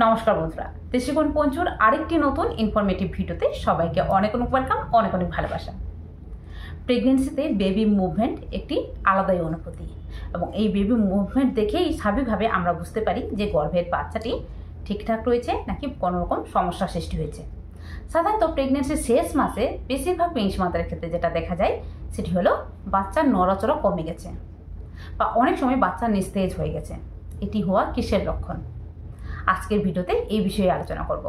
নমস্কার বন্ধুরা, দেশিগুণ পঞ্চুর আরেকটি নতুন ইনফরমেটিভ ভিডিওতে সবাইকে অনেক অনেক ওয়েলকাম, অনেক অনেক ভালোবাসা। প্রেগনেন্সিতে বেবি মুভমেন্ট একটি আলাদাই অনুভূতি এবং এই বেবি মুভমেন্ট দেখেই স্বাভাবিকভাবে আমরা বুঝতে পারি যে গর্ভের বাচ্চাটি ঠিকঠাক রয়েছে নাকি কোনো রকম সমস্যা সৃষ্টি হয়েছে। সাধারণত প্রেগনেন্সির শেষ মাসে বেশিরভাগ প্রেগনেন্সি মাতার ক্ষেত্রে যেটা দেখা যায় সেটি হলো বাচ্চার নড়াচড়া কমে গেছে বা অনেক সময় বাচ্চা নিস্তেজ হয়ে গেছে। এটি হওয়া কিসের লক্ষণ? আজকের ভিডিওতে এই বিষয়ে আলোচনা করব।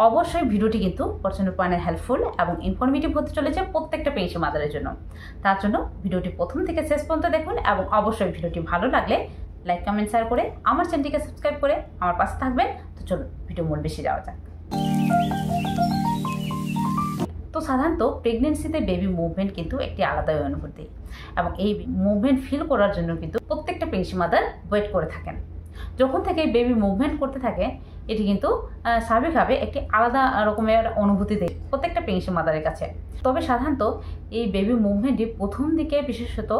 অবশ্যই ভিডিওটি কিন্তু প্রচণ্ড পরিমাণে হেল্পফুল এবং ইনফরমেটিভ হতে চলেছে প্রত্যেকটা প্রেগনেন্সি মাদারের জন্য। তার জন্য ভিডিওটি প্রথম থেকে শেষ পর্যন্ত দেখুন এবং অবশ্যই ভিডিওটি ভালো লাগলে লাইক কমেন্ট শেয়ার করে আমার চ্যানেলটিকে সাবস্ক্রাইব করে আমার পাশে থাকবেন। তো চলুন ভিডিও মূল বেশি যাওয়া যাক। তো সাধারণত প্রেগনেন্সিতে বেবি মুভমেন্ট কিন্তু একটি আলাদা অনুভূতি এবং এই মুভমেন্ট ফিল করার জন্য কিন্তু প্রত্যেকটা প্রেগনেন্সি মাদার ওয়েট করে থাকেন। যখন থেকে বেবি মুভমেন্ট করতে থাকে এটি কিন্তু স্বাভাবিকভাবে একটি আলাদা রকমের অনুভূতি দেয় প্রত্যেকটা প্রেগনেন্সি মাদারের কাছে। তবে সাধারণত এই বেবি মুভমেন্টটি প্রথম দিকে বিশেষত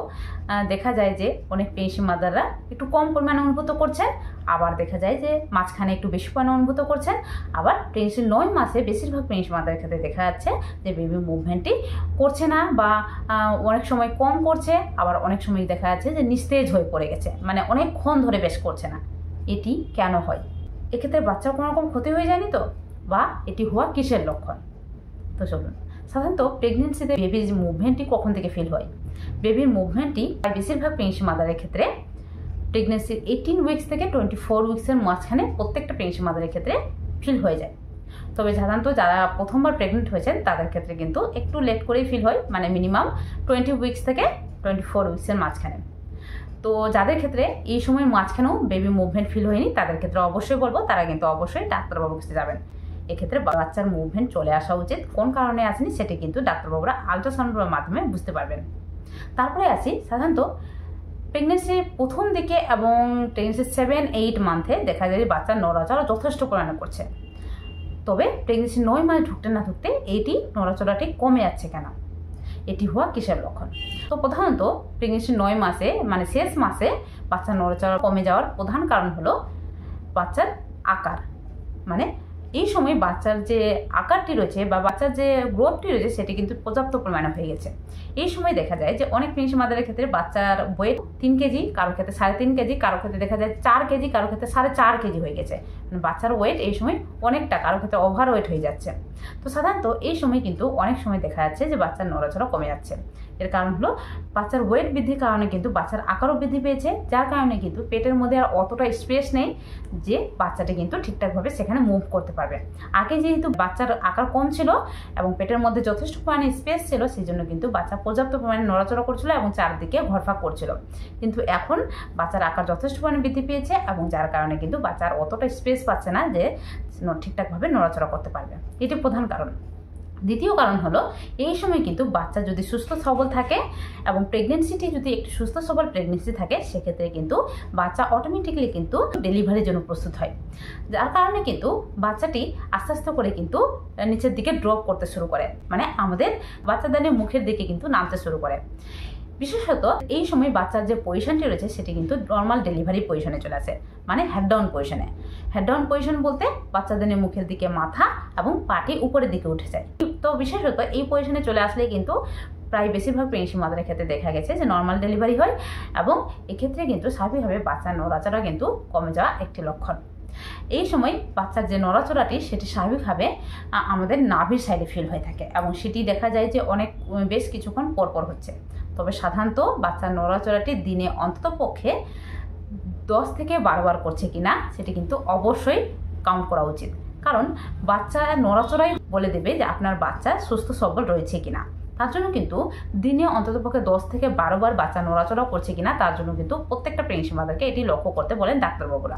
দেখা যায় যে অনেক প্রেগনেন্সি মাদাররা একটু কম পরিমাণে অনুভূত করছেন, আবার দেখা যায় যে মাঝখানে একটু বেশি পরিমাণে অনুভূত করছেন, আবার প্রেগনেন্সির 9 মাসে বেশিরভাগ প্রেগনেন্সি মাদারের ক্ষেত্রে দেখা যাচ্ছে যে বেবি মুভমেন্টটি করছে না বা অনেক সময় কম করছে, আবার অনেক সময় দেখা যাচ্ছে যে নিস্তেজ হয়ে পড়ে গেছে, মানে অনেকক্ষণ ধরে বেশ করছে না। এটি কেন হয়? এক্ষেত্রে বাচ্চার কোনো রকম ক্ষতি হয়ে যায়নি তো, বা এটি হওয়া কিসের লক্ষণ? তো চলুন, সাধারণত প্রেগনেন্সিতে বেবির মুভমেন্টটি কখন থেকে ফিল হয়? বেবির মুভমেন্টটি বেশিরভাগ প্রেগনেন্সি মাদারের ক্ষেত্রে প্রেগনেন্সির 18 উইকস থেকে 24 উইকসের মাঝখানে প্রত্যেকটা প্রেগনেন্সি মাদারের ক্ষেত্রে ফিল হয়ে যায়। তবে সাধারণত যারা প্রথমবার প্রেগনেন্ট হয়েছেন তাদের ক্ষেত্রে কিন্তু একটু লেট করেই ফিল হয়, মানে মিনিমাম 20 উইকস থেকে 24 উইকসের মাঝখানে। তো যাদের ক্ষেত্রে এই সময়ের মাঝখানেও বেবি মুভমেন্ট ফিল হয়নি তাদের ক্ষেত্রে অবশ্যই বলবো তারা কিন্তু অবশ্যই ডাক্তারবাবুর কাছে যাবেন। এক্ষেত্রে বাচ্চার মুভমেন্ট চলে আসা উচিত, কোন কারণে আসেনি সেটি কিন্তু ডাক্তারবাবুরা আলট্রাসাউন্ডের মাধ্যমে বুঝতে পারবেন। তারপরে আসি, সাধারণত প্রেগনেন্সির প্রথম দিকে এবং প্রেগনেন্সির 7-8 মান্থে দেখা যায় যে বাচ্চার নড়াচড়া যথেষ্ট পরিমাণে করছে। তবে প্রেগনেন্সির 9 মাস ঢুকতে না ঢুকতে এইটি নড়াচড়াটি কমে যাচ্ছে কেন? এটি হওয়া কিসের লক্ষণ? তো প্রধানত প্রেগনেন্সির 9 মাসে মানে শেষ মাসে বাচ্চার নড়াচড়া কমে যাওয়ার প্রধান কারণ হলো বাচ্চার আকার। মানে এই সময় বাচ্চার যে আকারটি রয়েছে বা বাচ্চার যে গ্রোথটি রয়েছে সেটি কিন্তু পর্যাপ্ত পরিমাণে হয়ে গেছে। এই সময় দেখা যায় যে অনেক প্রেগনেন্সি মাদারের ক্ষেত্রে বাচ্চার ওয়েট 3 কেজি, কারো ক্ষেত্রে 3.5 কেজি, কারো ক্ষেত্রে দেখা যায় 4 কেজি, কারো ক্ষেত্রে 4.5 কেজি হয়ে গেছে। মানে বাচ্চার ওয়েট এই সময় অনেকটা, কারো ক্ষেত্রে ওভার ওয়েট হয়ে যাচ্ছে। তো সাধারণত এই সময় কিন্তু অনেক সময় দেখা যাচ্ছে যে বাচ্চার নড়াচড়া কমে যাচ্ছে। এর কারণ হলো বাচ্চার ওয়েট বৃদ্ধির কারণে কিন্তু বাচ্চার আকারও বৃদ্ধি পেয়েছে, যার কারণে কিন্তু পেটের মধ্যে আর অতটা স্পেস নেই যে বাচ্চাটি কিন্তু ঠিকঠাকভাবে সেখানে মুভ করতে পারবে। আগে যেহেতু বাচ্চার আকার কম ছিল এবং পেটের মধ্যে যথেষ্ট পরিমাণে স্পেস ছিল, সেই জন্য কিন্তু বাচ্চা পর্যাপ্ত পরিমাণে নড়াচড়া করছিল এবং চারদিকে ঘরফাক করছিল। কিন্তু এখন বাচ্চার আকার যথেষ্ট পরিমাণে বৃদ্ধি পেয়েছে এবং যার কারণে কিন্তু বাচ্চার অতটা স্পেস পাচ্ছে না যে ঠিকঠাকভাবে নড়াচড়া করতে পারবে। এটি প্রধান কারণ। দ্বিতীয় কারণ হলো এই সময় কিন্তু বাচ্চা যদি সুস্থ সবল থাকে এবং প্রেগনেন্সিটি যদি একটু সুস্থ সবল প্রেগনেন্সি থাকে, সেক্ষেত্রে কিন্তু বাচ্চা অটোমেটিক্যালি কিন্তু ডেলিভারির জন্য প্রস্তুত হয়, যার কারণে কিন্তু বাচ্চাটি আস্তে আস্তে করে কিন্তু নিচের দিকে ড্রপ করতে শুরু করে, মানে আমাদের বাচ্চাদানের মুখের দিকে কিন্তু নামতে শুরু করে। বিশেষত এই সময় বাচ্চার যে পজিশনটি রয়েছে সেটি কিন্তু নর্মাল ডেলিভারি পজিশনে চলে আসে, মানে হেড ডাউন পজিশনে। হেড ডাউন পজিশন বলতে বাচ্চাদের মুখের দিকে মাথা এবং পাটি উপরের দিকে উঠে যায়। তো বিশেষত এই পজিশনে চলে আসলে কিন্তু প্রায় বেশিরভাগ প্রেগনেন্সি মাদারের ক্ষেত্রে দেখা গেছে যে নর্মাল ডেলিভারি হয় এবং এক্ষেত্রে কিন্তু স্বাভাবিকভাবে বাচ্চার নড়াচড়া কিন্তু কমে যাওয়া একটি লক্ষণ। এই সময় বাচ্চার যে নড়াচড়াটি সেটি স্বাভাবিকভাবে আমাদের নাভির সাইডে ফিল হয়ে থাকে এবং সেটি দেখা যায় যে বেশ কিছুক্ষণ পরপর হচ্ছে। তবে সাধারণত বাচ্চার নড়াচড়াটি দিনে অন্তত পক্ষে 10 থেকে 12 বার করছে কিনা সেটি কিন্তু অবশ্যই কাউন্ট করা উচিত, কারণ বাচ্চা নড়াচড়াই বলে দেবে যে আপনার বাচ্চা সুস্থ সবল রয়েছে কিনা। তার জন্য কিন্তু দিনে অন্ততপক্ষে 10 থেকে 12 বার বাচ্চা নড়াচড়া করছে কিনা তার জন্য কিন্তু প্রত্যেকটা প্রেগনেন্সি মাদারকে এটি লক্ষ্য করতে বলেন ডাক্তারবাবুরা।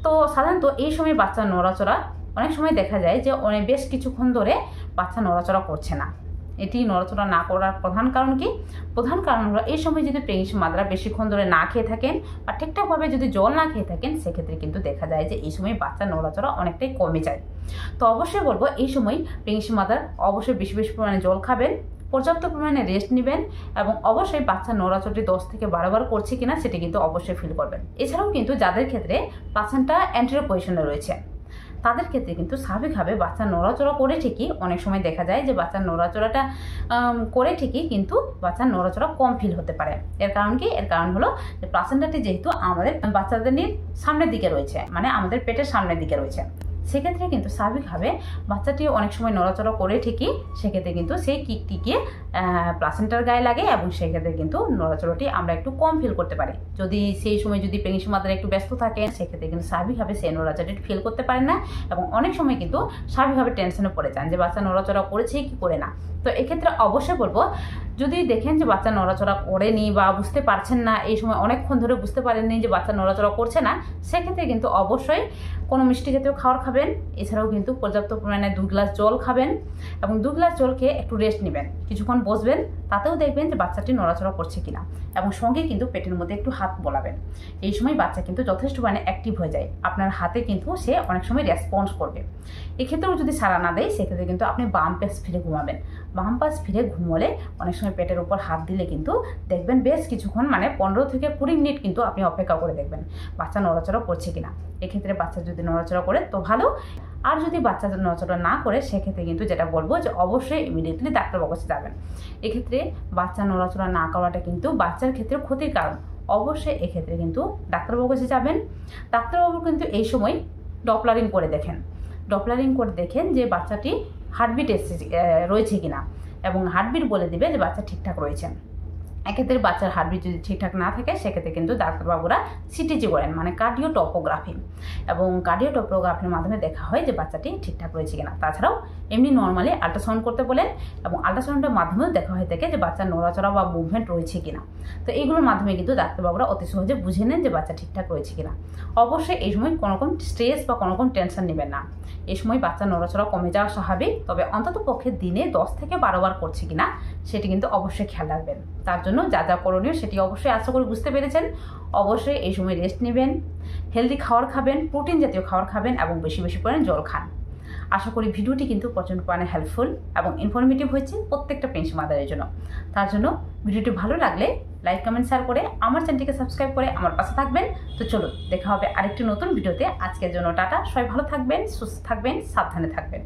তো সাধারণত এই সময় বাচ্চার নড়াচড়া অনেক সময় দেখা যায় যে বেশ কিছুক্ষণ ধরে বাচ্চা নড়াচড়া করছে না। এটি নড়াচড়া না করার প্রধান কারণ কি? প্রধান কারণ হলো এই সময় যদি প্রেগনেন্সি মাদাররা বেশিক্ষণ ধরে না খেয়ে থাকেন বা ঠিকঠাকভাবে যদি জল না খেয়ে থাকেন, সেক্ষেত্রে কিন্তু দেখা যায় যে এই সময় বাচ্চার নড়াচড়া অনেকটাই কমে যায়। তো অবশ্যই বলবো এই সময় প্রেগনেন্সি মাদার অবশ্যই বেশি বেশি পরিমাণে জল খাবেন, পর্যাপ্ত পরিমাণে রেস্ট নেবেন এবং অবশ্যই বাচ্চা নড়াচড়ি 10 থেকে 12 বার করছে কিনা সেটি কিন্তু অবশ্যই ফিল করবেন। এছাড়াও কিন্তু যাদের ক্ষেত্রে প্লাসেন্টা অ্যান্টেরিয়র পজিশনে রয়েছে তাদের ক্ষেত্রে কিন্তু স্বাভাবিকভাবে বাচ্চা নড়াচড়া করে ঠিকই অনেক সময় দেখা যায় যে বাচ্চার নড়াচড়াটা করে ঠিকই কিন্তু বাচ্চার নড়াচড়া কম ফিল হতে পারে। এর কারণ কি? এর কারণ হলো যে প্লাসেন্টাটি যেহেতু আমাদের বাচ্চাদের সামনের দিকে রয়েছে, মানে আমাদের পেটের সামনের দিকে রয়েছে, সেক্ষেত্রে কিন্তু স্বাভাবিকভাবে বাচ্চাটি অনেক সময় নড়াচড়া করে ঠিকই সেক্ষেত্রে কিন্তু সেই কিকটিকে প্লাসেন্টার গায়ে লাগে এবং সেক্ষেত্রে কিন্তু নড়াচড়াটি আমরা একটু কম ফিল করতে পারি। যদি সেই সময় যদি প্রেগনেন্সি মাদার একটু ব্যস্ত থাকে সেক্ষেত্রে কিন্তু স্বাভাবিকভাবে সেই নড়াচড়াটি ফিল করতে পারেন না এবং অনেক সময় কিন্তু স্বাভাবিকভাবে টেনশনে পড়ে যান যে বাচ্চা নড়াচড়া করেছে কি করে না। তো এক্ষেত্রে অবশ্যই বলবো, যদি দেখেন যে বাচ্চা নড়াচড়া করেনি বা বুঝতে পারছেন না, এই সময় অনেকক্ষণ ধরে বুঝতে পারেননি যে বাচ্চা নড়াচড়া করছে না, সেক্ষেত্রে কিন্তু অবশ্যই কোনো মিষ্টি জাতীয় খাবার খাবেন। এছাড়াও কিন্তু পর্যাপ্ত পরিমাণে 2 গ্লাস জল খাবেন এবং 2 গ্লাস জল খেয়ে একটু রেস্ট নেবেন, কিছুক্ষণ বসবেন, তাতেও দেখবেন যে বাচ্চাটি নড়াচড়া করছে কিনা এবং সঙ্গে কিন্তু পেটের মধ্যে একটু হাত বোলাবেন। এই সময় বাচ্চা কিন্তু যথেষ্ট পরিমাণে অ্যাক্টিভ হয়ে যায়, আপনার হাতে কিন্তু সে অনেক সময় রেসপন্স করবে। এক্ষেত্রেও যদি সাড়া না দেয় সেক্ষেত্রে কিন্তু আপনি বাম পাশ ফিরে ঘুমাবেন। বাম পাশ ফিরে ঘুমোলে অনেক সময় পেটের উপর হাত দিলে কিন্তু দেখবেন বেশ কিছুক্ষণ, মানে 15 থেকে 20 মিনিট কিন্তু আপনি অপেক্ষা করে দেখবেন বাচ্চা নড়াচড়া করছে কিনা। এক্ষেত্রে বাচ্চা যদি নড়াচড়া করে তো ভালো, আর যদি বাচ্চা নড়াচড়া না করে সেক্ষেত্রে কিন্তু যেটা বলবো যে অবশ্যই ইমিডিয়েটলি ডাক্তারবাবুর কাছে যাবেন। এক্ষেত্রে বাচ্চা নড়াচড়া না করাটা কিন্তু বাচ্চার ক্ষেত্রে ক্ষতির কারণ। অবশ্যই এক্ষেত্রে কিন্তু ডাক্তারবাবুর কাছে যাবেন। ডাক্তারবাবু কিন্তু এই সময় ডপলারিং করে দেখেন, ডপলারিং করে দেখেন যে বাচ্চাটি হার্টবিট রয়েছে কিনা এবং হার্টবিট বলে দিবে যে বাচ্চা ঠিকঠাক রয়েছে। এক্ষেত্রে বাচ্চার হার্টবিট যদি ঠিকঠাক না থাকে সেক্ষেত্রে কিন্তু ডাক্তারবাবুরা সিটিজি করেন, মানে কার্ডিওটোপোগ্রাফি, এবং কার্ডিওটোপোগ্রাফির মাধ্যমে দেখা হয় যে বাচ্চাটি ঠিকঠাক রয়েছে কিনা। তাছাড়াও এমনি নর্মালি আল্ট্রাসাউন্ড করতে বলেন এবং আল্ট্রাসাউন্ডের মাধ্যমেও দেখা হয়ে থাকে যে বাচ্চার নড়াচড়া বা মুভমেন্ট রয়েছে কিনা। তো এইগুলোর মাধ্যমে কিন্তু ডাক্তারবাবুরা অতি সহজে বুঝে নেন যে বাচ্চা ঠিকঠাক রয়েছে কিনা। অবশ্যই এই সময় কোনো রকম স্ট্রেস বা কোনো রকম টেনশন নেবেন না। এই সময় বাচ্চার নড়াচড়া কমে যাওয়া স্বাভাবিক, তবে অন্তত পক্ষে দিনে 10 থেকে 12 বার করছে কিনা সেটি কিন্তু অবশ্যই খেয়াল রাখবেন। তার জন্য যা যা করণীয় সেটি অবশ্যই আশা করি বুঝতে পেরেছেন। অবশ্যই এই সময় রেস্ট নেবেন, হেলদি খাবার খাবেন, প্রোটিন জাতীয় খাবার খাবেন এবং বেশি বেশি পরিমাণে জল খান। আশা করি ভিডিওটি কিন্তু প্রচণ্ড পরিমাণে হেল্পফুল এবং ইনফরমেটিভ হয়েছে প্রত্যেকটা প্রেগনেন্সি মাদারের জন্য। তার জন্য ভিডিওটি ভালো লাগলে লাইক, কমেন্ট, শেয়ার করে আমার চ্যানেলটিকে সাবস্ক্রাইব করে আমার পাশে থাকবেন। তো চলুন দেখা হবে আরেকটি নতুন ভিডিওতে। আজকের জন্য টাটা, সবাই ভালো থাকবেন, সুস্থ থাকবেন, সাবধানে থাকবেন।